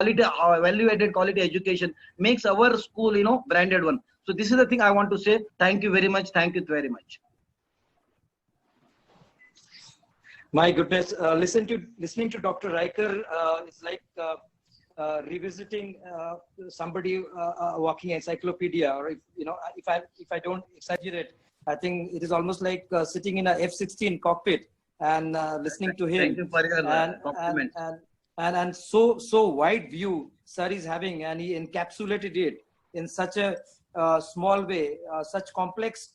quality, value-added quality education makes our school, branded one. So this is the thing I want to say. Thank you very much. Thank you very much. My goodness, listening to Dr. Riker is like revisiting somebody walking encyclopedia, or if I don't exaggerate, I think it is almost like sitting in a F-16 cockpit and listening to him. Thank you for your compliment. And so wide view sir is having, and he encapsulated it in such a small way. Such complex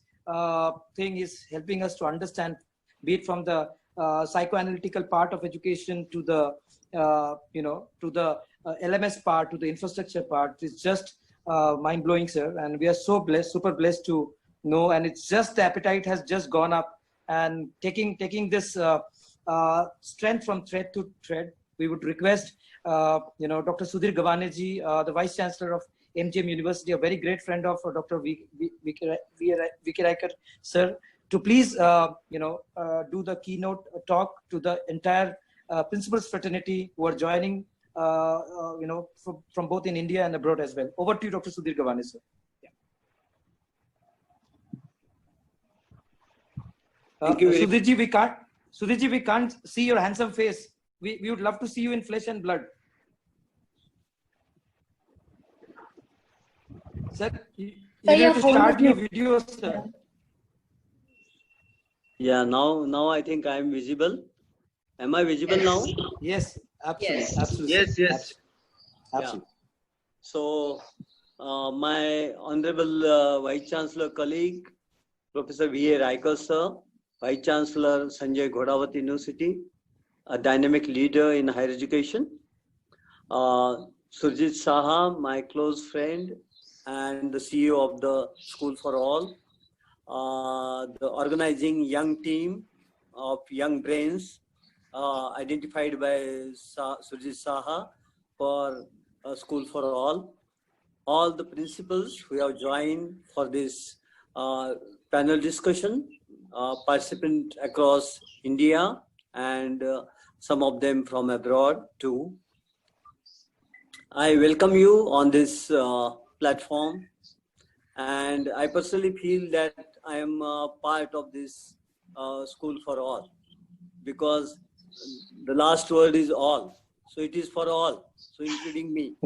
thing is helping us to understand, be it from the psychoanalytical part of education to the to the LMS part, to the infrastructure part. It's just mind-blowing, sir, and we are so blessed, super blessed to know. And it's just the appetite has just gone up, and taking this strength from thread to thread. We would request Dr. Sudhir Gavane ji, the Vice Chancellor of MGM University, a very great friend of Dr. V.K. Riker sir, to please do the keynote talk to the entire principals fraternity who are joining from both in India and abroad as well. Over to you, Dr. Sudhir Gavane sir. Sudhirji, we can't see your handsome face. We would love to see you in flesh and blood. Sir, you have to start your video, sir. Yeah, now I think I am visible. Am I visible now? Yes, absolutely. Yes. Absolutely. Yes. Absolutely. Yeah. So, my Honorable Vice Chancellor colleague, Professor V.A. Riker sir, Vice Chancellor Sanjay Ghodawat University, a dynamic leader in higher education. Surjit Saha, my close friend and the CEO of the School for All, the organizing young team of young brains identified by Surjit Saha for School for all the principals who have joined for this panel discussion, participants across India and some of them from abroad too. I welcome you on this platform, and I personally feel that I am part of this School for All, because the last word is all. So it is for all, so including me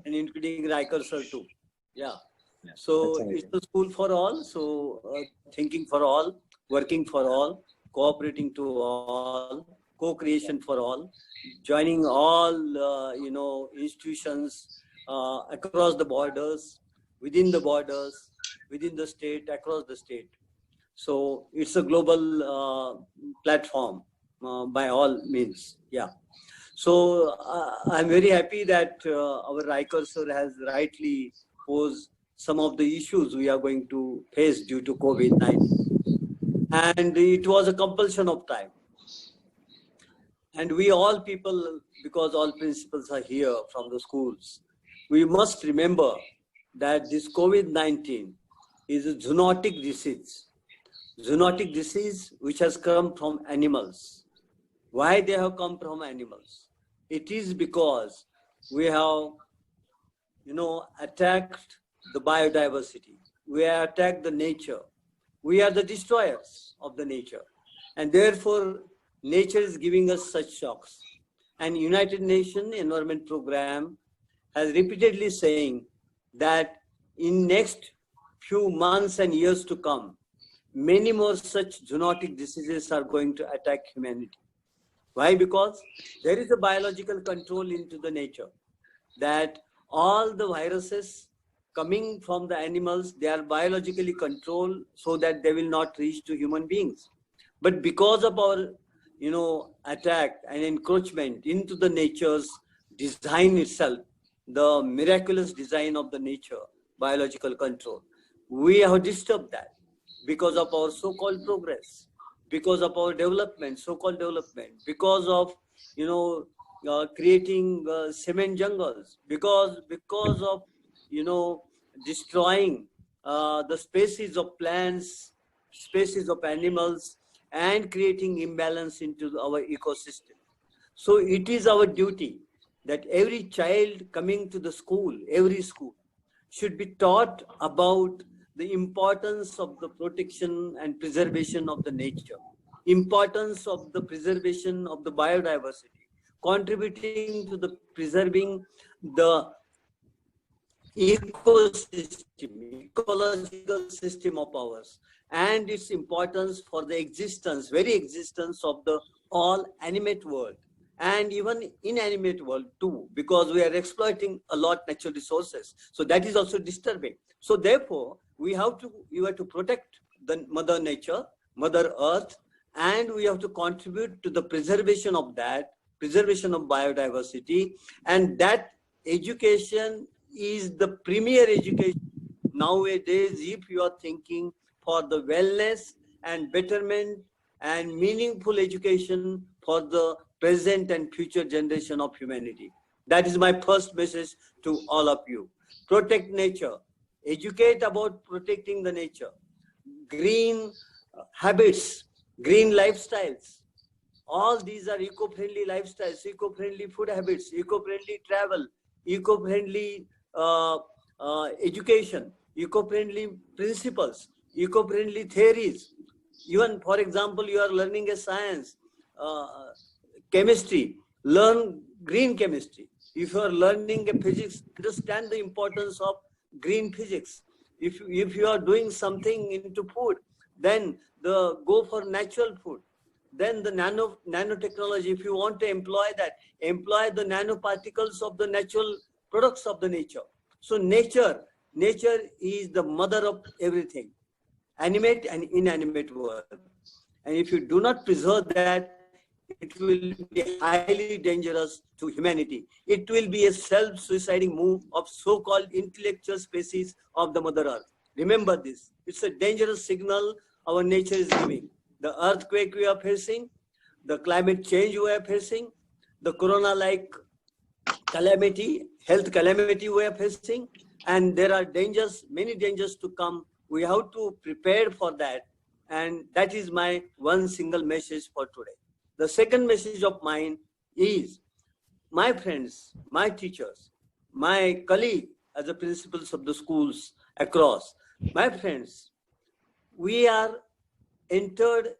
and including Riker sir too. Yeah. So it's the School for All. So thinking for all, working for all, cooperating to all, co-creation for all, joining all institutions across the borders, within the state, across the state. So it's a global platform by all means. Yeah. So I'm very happy that our Riker sir has rightly posed some of the issues we are going to face due to COVID-19. And it was a compulsion of time. And we all people, because all principals are here from the schools, we must remember that this COVID-19 is a zoonotic disease. Zoonotic disease which has come from animals. Why they have come from animals? It is because we have, attacked the biodiversity. We have attacked the nature. We are the destroyers of the nature. And therefore, nature is giving us such shocks. And United Nations Environment Program has repeatedly saying that in next few months and years to come, many more such zoonotic diseases are going to attack humanity. Why? Because there is a biological control into the nature, that all the viruses coming from the animals, they are biologically controlled so that they will not reach to human beings. But because of our, attack and encroachment into the nature's design itself, the miraculous design of the nature, biological control, we have disturbed that because of our so-called progress, because of our development, so-called development, because of, creating cement jungles, because of, destroying the species of plants, species of animals, and creating imbalance into our ecosystem. So it is our duty that every child coming to the school, every school, should be taught about the importance of the protection and preservation of the nature, importance of the preservation of the biodiversity, contributing to the preserving the ecosystem, ecological system of ours, and its importance for the existence, very existence of the all animate world and even inanimate world too, because we are exploiting a lot natural resources. So that is also disturbing. So therefore, we have to protect the mother nature, mother earth, and we have to contribute to the preservation of that, preservation of biodiversity, and that education is the premier education nowadays. If you are thinking for the wellness and betterment and meaningful education for the present and future generation of humanity. That is my first message to all of you. Protect nature, educate about protecting the nature, green habits, green lifestyles. All these are eco-friendly lifestyles, eco-friendly food habits, eco-friendly travel, eco-friendly education, eco-friendly principles, eco-friendly theories. Even, for example, you are learning a science, chemistry, learn green chemistry. If you are learning a physics, understand the importance of green physics. If you are doing something into food, then go for natural food. Then the nanotechnology, if you want to employ that, employ the nanoparticles of the natural products of the nature. So nature is the mother of everything, animate and inanimate world. And if you do not preserve that, it will be highly dangerous to humanity. It will be a self-suiciding move of so-called intellectual species of the Mother Earth. Remember this. It's a dangerous signal our nature is giving. The earthquake we are facing, the climate change we are facing, the corona-like calamity, health calamity we are facing, and there are dangers, many dangers to come. We have to prepare for that. And that is my one single message for today. The second message of mine is, my friends, my teachers, my colleague as the principals of the schools across, my friends, we are entered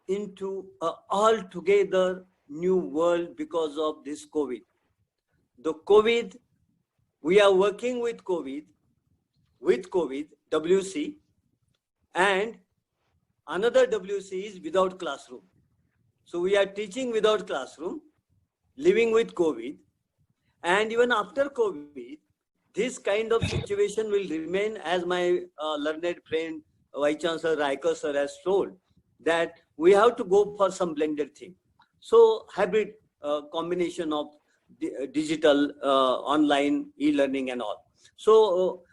into an altogether new world because of this COVID. The COVID, we are working with COVID, WC, and another WC is without classroom. So we are teaching without classroom, living with COVID, and even after COVID, this kind of situation will remain, as my learned friend, Vice Chancellor Raiker sir has told, that we have to go for some blended thing. So hybrid combination of digital, online, e-learning and all. So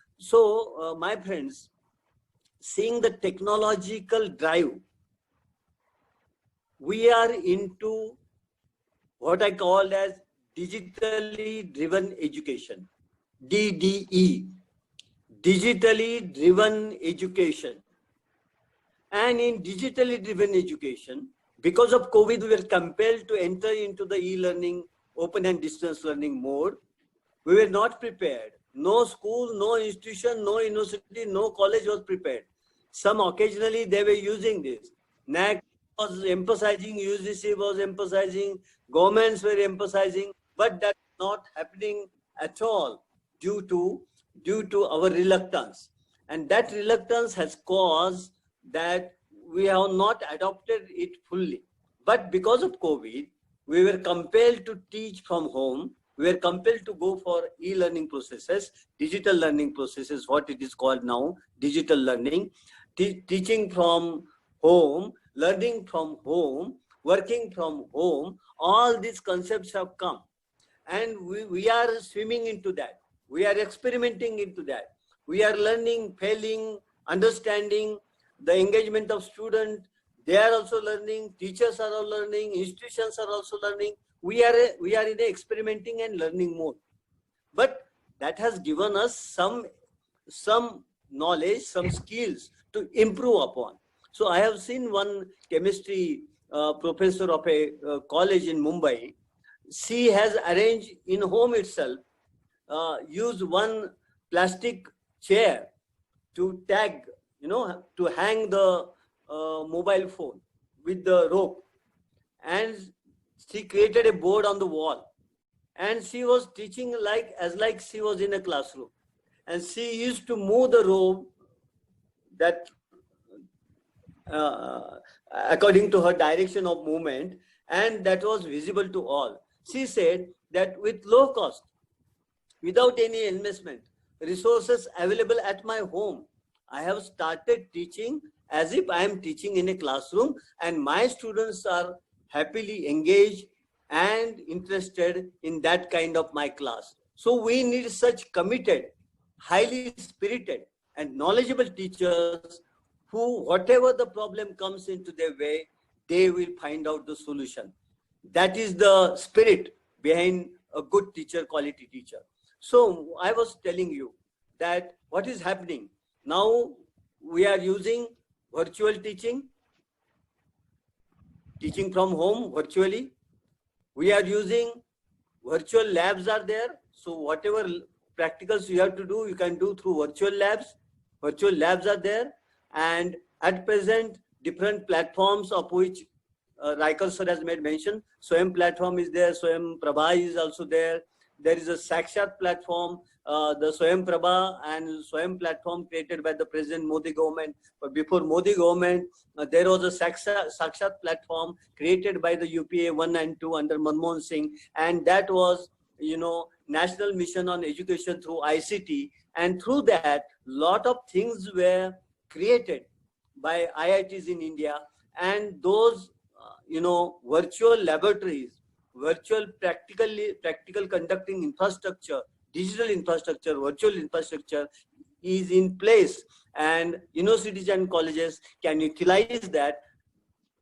my friends, seeing the technological drive, we are into what I call as digitally driven education, DDE, digitally driven education. And in digitally driven education, because of COVID, we were compelled to enter into the e-learning, open and distance learning mode. We were not prepared. No school, no institution, no university, no college was prepared. Some occasionally they were using this. NAC was emphasizing, UGC was emphasizing, governments were emphasizing, but that's not happening at all due to our reluctance. And that reluctance has caused that we have not adopted it fully. But because of COVID, we were compelled to teach from home. We were compelled to go for e-learning processes, digital learning processes, what it is called now, digital learning, teaching from home, learning from home, working from home. All these concepts have come. And we are swimming into that. We are experimenting into that. We are learning, failing, understanding, the engagement of students. They are also learning, teachers are all learning, institutions are also learning. We are in a experimenting and learning mode. But that has given us some knowledge, some skills to improve upon. So I have seen one chemistry professor of a college in Mumbai. she has arranged in home itself, use one plastic chair to tag, to hang the mobile phone with the rope. And she created a board on the wall. And she was teaching like she was in a classroom. And she used to move the rope that according to her direction of movement, and that was visible to all. She said that with low cost, without any investment, resources available at my home, I have started teaching as if I am teaching in a classroom, and my students are happily engaged and interested in that kind of my class. So we need such committed, highly spirited and knowledgeable teachers who, whatever the problem comes into their way, they will find out the solution. That is the spirit behind a good teacher, quality teacher. So I was telling you that what is happening now, we are using virtual teaching from home virtually. We are using virtual labs are there. So whatever practicals you have to do, you can do through virtual labs. Virtual labs are there. And at present, different platforms of which Raikal sir has made mention. Swayam platform is there. Swayam Prabha is also there. There is a Sakshat platform, the Swayam Prabha and Swayam platform created by the President Modi government. But before Modi government, there was a Sakshat platform created by the UPA 1 and 2 under Manmohan Singh. And that was, National Mission on Education through ICT. And through that, lot of things were created by IITs in India. And those, virtual laboratories, virtual practical conducting infrastructure, digital infrastructure, virtual infrastructure is in place, and universities and colleges can utilize that.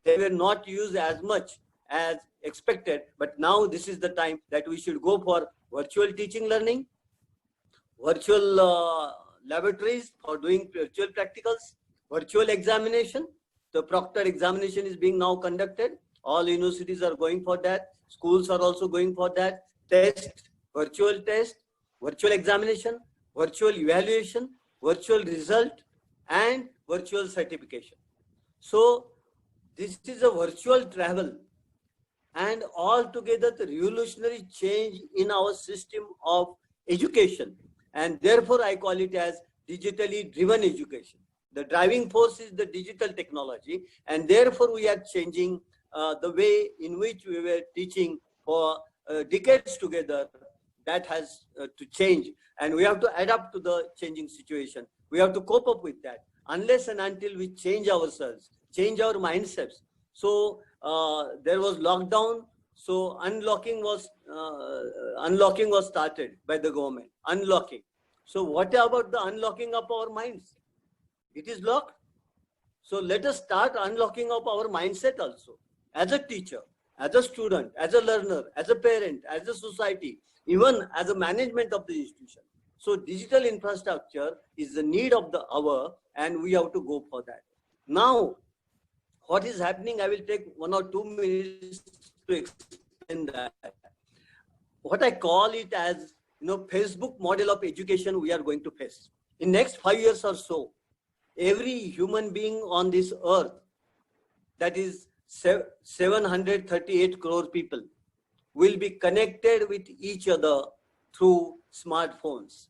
They were not used as much as expected, but now this is the time that we should go for virtual teaching learning, virtual laboratories for doing virtual practicals, virtual examination. The proctor examination is being now conducted. All universities are going for that. Schools are also going for that. Test, virtual examination, virtual evaluation, virtual result, and virtual certification. So this is a virtual travel, and altogether the revolutionary change in our system of education. And therefore I call it as digitally driven education. The driving force is the digital technology, and therefore we are changing the way in which we were teaching for decades together. That has to change, and we have to adapt to the changing situation. We have to cope up with that. Unless and until we change ourselves, change our mindsets. So there was lockdown. So unlocking was started by the government. Unlocking. So what about the unlocking of our minds? It is locked. So let us start unlocking of our mindset also. As a teacher, as a student, as a learner, as a parent, as a society, even as a management of the institution. So digital infrastructure is the need of the hour, and we have to go for that. Now, what is happening, I will take 1 or 2 minutes to explain that. What I call it as, Facebook model of education we are going to face. In next 5 years or so, every human being on this earth, that is 738 crore people, will be connected with each other through smartphones.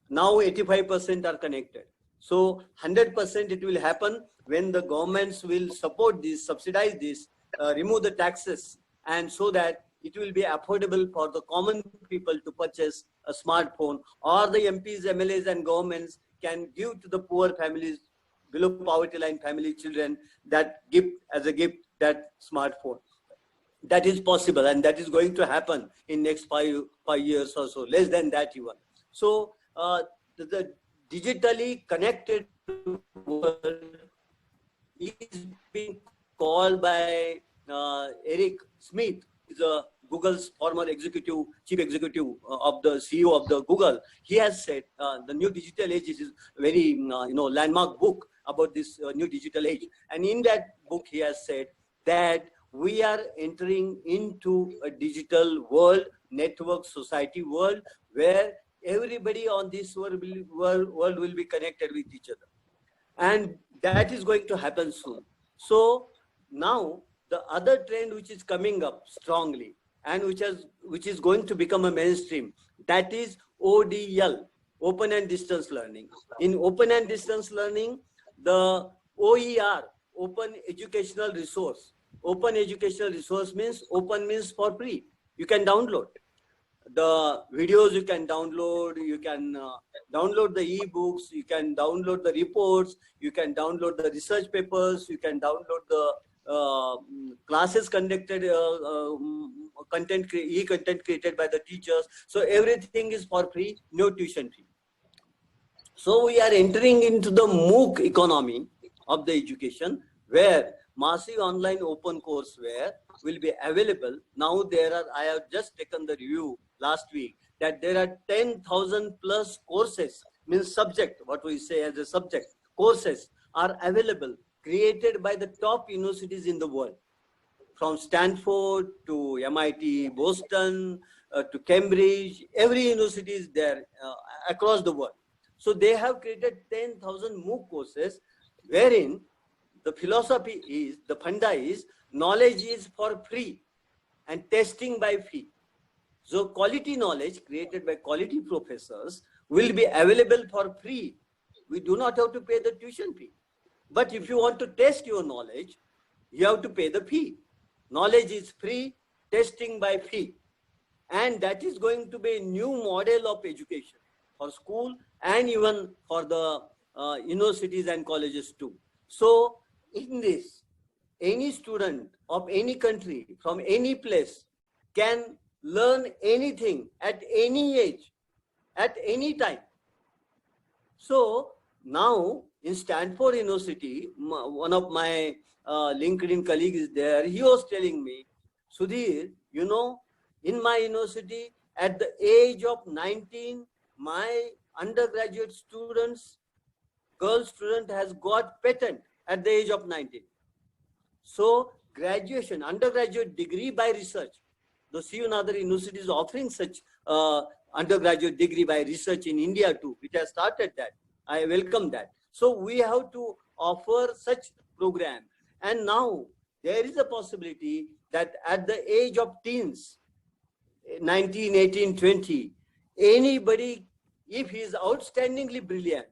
Now 85% are connected. So 100% it will happen when the governments will support this, subsidize this, remove the taxes, and so that it will be affordable for the common people to purchase a smartphone, or the MPs, MLAs and governments can give to the poor families, below poverty line family children, that gift that smartphone. That is possible, and that is going to happen in next 5 years or so, less than that even. So the digitally connected world is being called by Eric Schmidt, is a Google's former chief executive of the CEO of the Google. He has said the new digital age is very landmark book about this new digital age, and in that book he has said that we are entering into a digital world, network society world, where everybody on this world will be connected with each other. And that is going to happen soon. So now the other trend which is coming up strongly and which is going to become a mainstream, that is ODL, open and distance learning. In open and distance learning, the OER, open educational resource. Open educational resource means, open means for free. You can download the videos, you can download the e-books, you can download the reports, you can download the research papers, you can download the classes conducted, content created by the teachers. So everything is for free, no tuition fee. So we are entering into the MOOC economy of the education, where massive online open courseware will be available. Now I have just taken the review last week, that there are 10,000 plus courses, means subject, what we say as a subject, courses are available, created by the top universities in the world, from Stanford to MIT, Boston, to Cambridge. Every university is there across the world. So they have created 10,000 MOOC courses, wherein the philosophy is, the funda is, knowledge is for free and testing by fee. So quality knowledge created by quality professors will be available for free. We do not have to pay the tuition fee. But if you want to test your knowledge, you have to pay the fee. Knowledge is free, testing by fee. And that is going to be a new model of education for school and even for the universities and colleges too. So in this, any student of any country from any place can learn anything at any age, at any time. So now in Stanford University, one of my LinkedIn colleagues is there. He was telling me, Sudhir, you know, in my university, at the age of 19, my undergraduate students, girl student has got patent at the age of 19. So graduation, undergraduate degree by research. The CU Nadar University is offering such undergraduate degree by research in India too. It has started that. I welcome that. So we have to offer such program. And now there is a possibility that at the age of teens, 19, 18, 20, anybody, if he is outstandingly brilliant,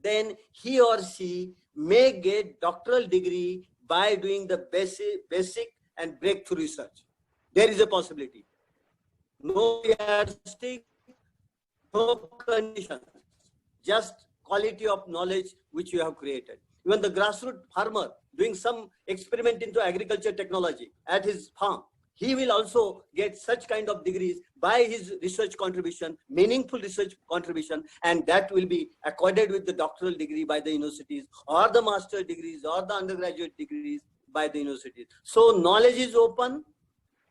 then he or she may get doctoral degree by doing the basic and breakthrough research. There is a possibility. No yardstick, no conditions, just quality of knowledge which you have created. Even the grassroots farmer doing some experiment into agriculture technology at his farm, he will also get such kind of degrees by his research contribution, meaningful research contribution, and that will be accorded with the doctoral degree by the universities, or the master degrees, or the undergraduate degrees by the universities. So knowledge is open,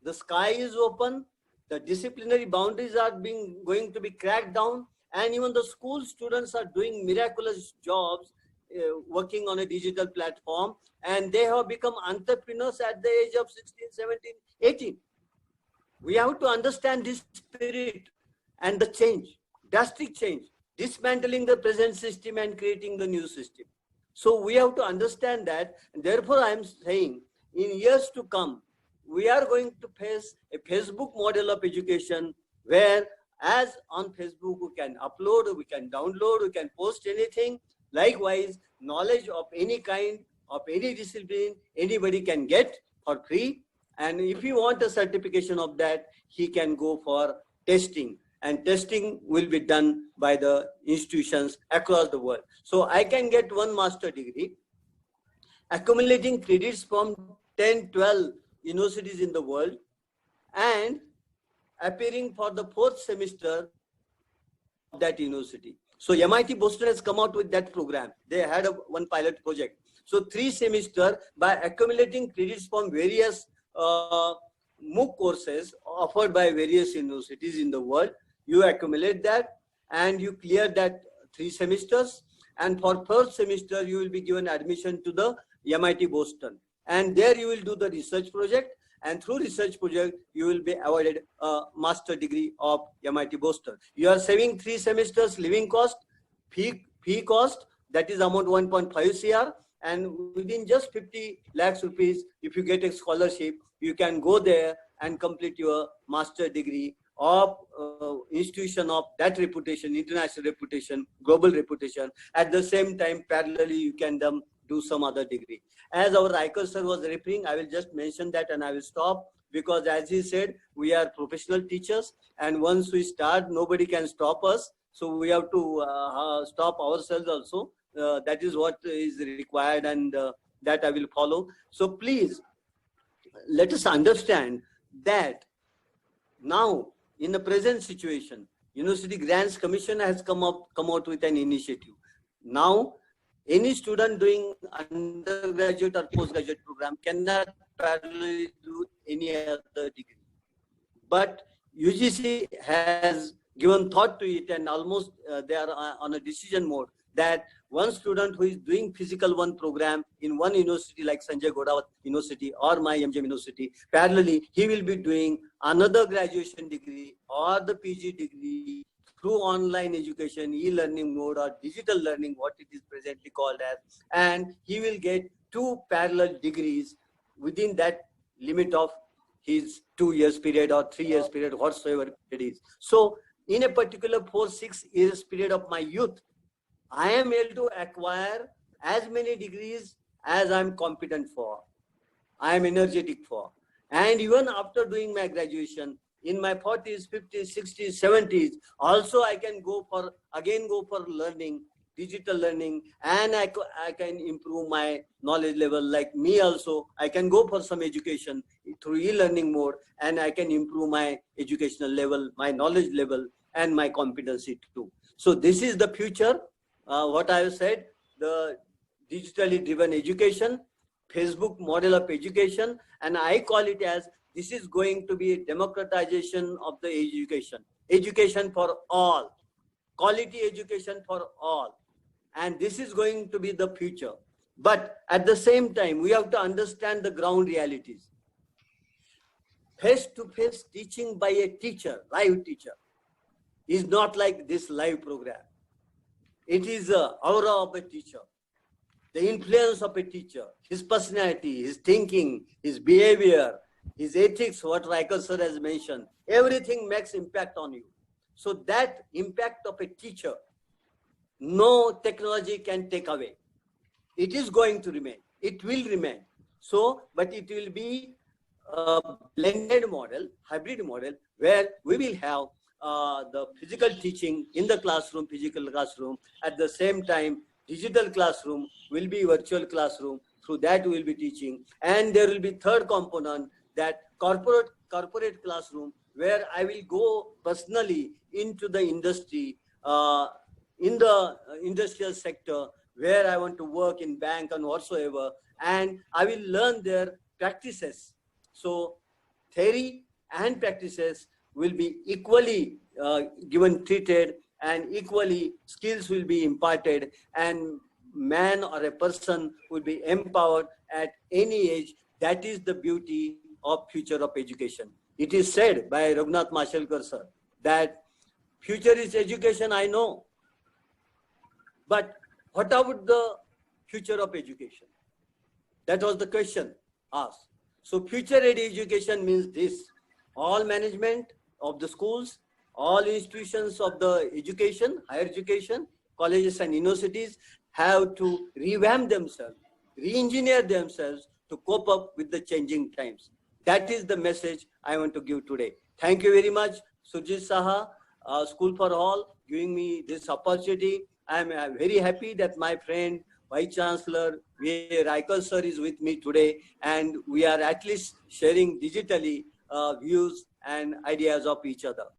the sky is open, the disciplinary boundaries are going to be cracked down, and even the school students are doing miraculous jobs working on a digital platform, and they have become entrepreneurs at the age of 16, 17, 18. We have to understand this spirit and the change, drastic change, dismantling the present system and creating the new system. So we have to understand that, and therefore I am saying in years to come, we are going to face a Facebook model of education, where as on Facebook we can upload, we can download, we can post anything. Likewise, knowledge of any kind, of any discipline, anybody can get for free. And if you want a certification of that, he can go for testing. And testing will be done by the institutions across the world. So I can get one master degree, accumulating credits from 10, 12 universities in the world, and appearing for the 4th semester of that university. So MIT Boston has come out with that program. They had one pilot project. So 3 semesters, by accumulating credits from various MOOC courses offered by various universities in the world, you accumulate that and you clear that 3 semesters. And for 1st semester, you will be given admission to the MIT Boston. and there you will do the research project, and through research project you will be awarded a master degree of MIT Boston. You are saving 3 semesters living cost, fee cost, that is amount 1.5 crore, and within just 50 lakhs rupees, if you get a scholarship, you can go there and complete your master degree of institution of that reputation, international reputation, global reputation. At the same time, parallelly, you can do some other degree. As our Raikar sir was referring, I will just mention that and I will stop, because as he said, we are professional teachers, and once we start, nobody can stop us. So we have to stop ourselves also. That is what is required, and that I will follow. So please, let us understand that now, in the present situation, University Grants Commission has come out with an initiative. Now, any student doing undergraduate or postgraduate program cannot parallelly do any other degree. But UGC has given thought to it, and almost they are on a decision mode that one student who is doing physical one program in one university like Sanjay Godawat University or my MGM University, parallelly he will be doing another graduation degree or the PG degree through online education, e-learning mode or digital learning, what it is presently called as, and he will get 2 parallel degrees within that limit of his 2 years period or 3 years period, whatsoever it is. So in a particular 4-6 years period of my youth, I am able to acquire as many degrees as I'm competent for, I am energetic for. And even after doing my graduation, in my 40s, 50s, 60s, 70s, also I can go for learning, digital learning, and I can improve my knowledge level. Like me also, I can go for some education through e-learning mode, and I can improve my educational level, my knowledge level, and my competency too. So this is the future. What I have said, the digitally driven education, Facebook model of education, and I call it as this is going to be a democratization of the education for all, quality education for all, and this is going to be the future. But at the same time, we have to understand the ground realities. Face-to-face teaching by a teacher, live teacher, is not like this live program. It is the aura of a teacher, the influence of a teacher, his personality, his thinking, his behavior, his ethics, what Raikar sir has mentioned, everything makes impact on you. So that impact of a teacher, no technology can take away. It is going to remain. It will remain. So, but it will be a blended model, hybrid model, where we will have the physical teaching in the classroom, physical classroom. At the same time, digital classroom will be virtual classroom. Through that, we will be teaching. And there will be third component, that corporate classroom, where I will go personally into the industry, in the industrial sector, where I want to work in bank and whatsoever, and I will learn their practices. So theory and practices will be equally treated, and equally skills will be imparted, and man or a person will be empowered at any age. That is the beauty of future of education. It is said by Raghunath Mashelkar sir that future is education, I know. But what about the future of education? That was the question asked. So future-ready education means this: all management of the schools, all institutions of the education, higher education, colleges and universities have to revamp themselves, re-engineer themselves to cope up with the changing times. That is the message I want to give today. Thank you very much, Surjit Saha, School for All, giving me this opportunity. I'm very happy that my friend, Vice Chancellor Raikar sir is with me today, and we are at least sharing digitally views and ideas of each other.